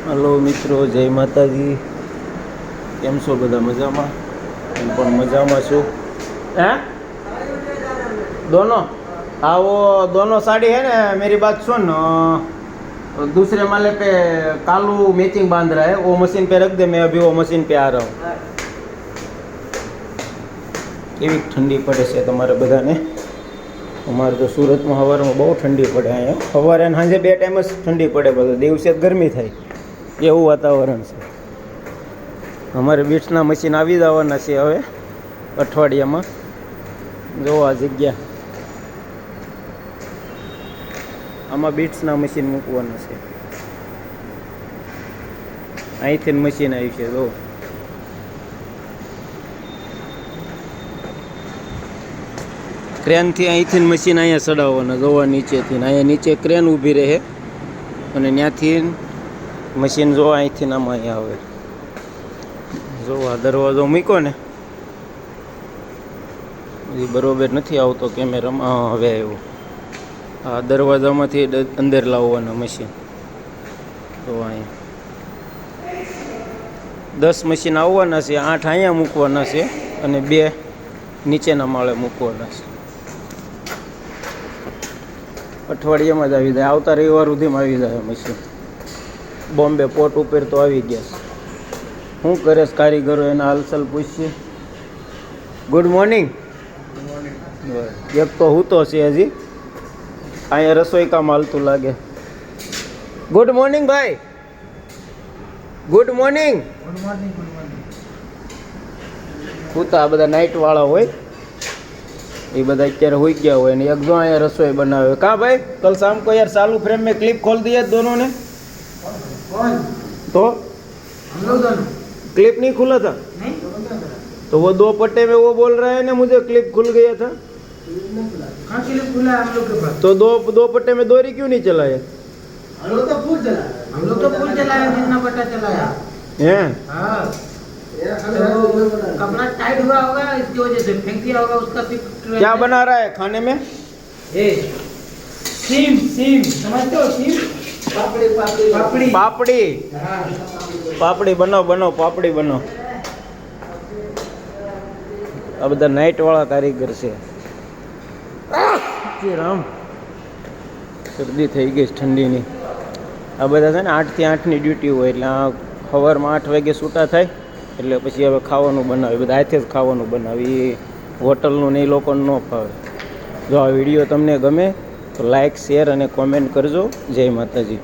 Hello મિત્રો, જય માતાજી. કેમ છો બધા? મજામાં? હું પણ મજામાં છું. હે दोनों हाँ, वो दोनों साड़ी है ना, मेरी बात सुन। दूसरे माले पे कालू मैचिंग बांध रहा है, वो मशीन पे रख दे, मैं अभी वो मशीन पे आ रहा हूँ. કેવી ઠંડી પડે છે તમારે બધાને? અમારે તો સુરતમાં સવારમાં બહુ ઠંડી પડે. અહીંયા સવારે અને સાંજે બે ટાઈમ જ ઠંડી પડે, બધું દિવસે જ ગરમી થાય એવું વાતાવરણ છે. અમારે બીટ્સના મશીન આવી જવાના છે હવે અઠવાડિયામાં. જો આ જગ્યા, આમાં બીટ્સના મશીન મૂકવાના છે. અહીંથી મશીન આવ્યું છે. જો ક્રેનથી અહીંથી મશીન અહીંયા ચડાવવાના. જોવા નીચેથી અહીંયા નીચે ક્રેન ઊભી રહે અને ત્યાંથી મશીન જો અહીંથી આમાં અહીંયા આવે. જો આ દરવાજો મૂક્યો ને, એ બરોબર નથી આવતો કેમેરામાં. હવે આવ્યો. આ દરવાજામાંથી અંદર લાવવાના મશીન. તો અહીંયા 10 મશીન આવવાના છે. 8 અહીંયા મૂકવાના છે અને 2 નીચેના માળે મૂકવાના છે. અઠવાડિયામાં જ આવી જાય. આવતા રવિવાર સુધીમાં આવી જાય મશીન. બોમ્બે પોર્ટ ઉપર તો આવી ગયા છે. શું કરે છે કારીગરો, એના હાલચાલ પૂછીએ. Good morning. એક તો હું તો છે હજી અહીંયા રસોઈ કામ હાલતું લાગે. ગુડ મોર્નિંગ ભાઈ. Good morning. હું તો આ બધા નાઇટ વાળા હોય, ये બધા અત્યારે હોઈ ગયા હોય ને એક જો અહીંયા રસોઈ બનાવે. कहाँ भाई, कल शाम को यार चालू फ्रेम में क्लिप खोल दिया दोनों ने. कौन? तो हम लोग दोनों. क्लिप नहीं खुला था नहीं? तो वो 2 पट्टे में वो बोल रहा है ना मुझे क्लिप खुल गया था. हाँ, क्लिप खुला है हम लोग के पास. तो दो पट्टे में दोरी क्यों नहीं चलाया? हम लोग तो फुल चलाया. हम लोग तो फुल चलाया, जितना पट्टा चलाया हैं. हाँ, तो कपड़ा टाइट हुआ होगा, इसकी वजह से फेंक दिया होगा उसका. क्या बना रहा है खाने में? ए सीम सीम समझते हो? सीम पापड़ी पापड़ी पापड़ी पापड़ी. हाँ, पापड़ी बनाओ पापड़ी बनाओ. આ બધા નાઇટ વાળા કારીગર છે. રામ, શરદી થઈ ગઈ ઠંડીની. આ બધા છે ને 8 થી 8ની ડ્યુટી હોય, એટલે આ સવારમાં 8 વાગે છૂટા થાય એટલે પછી હવે ખાવાનું બનાવે. બધા હાથે જ ખાવાનું બનાવે. એ હોટલનું ને એ લોકોને ન ફાવે. જો આ વિડીયો તમને ગમે તો લાઈક, શેર અને કોમેન્ટ કરજો. જય માતાજી.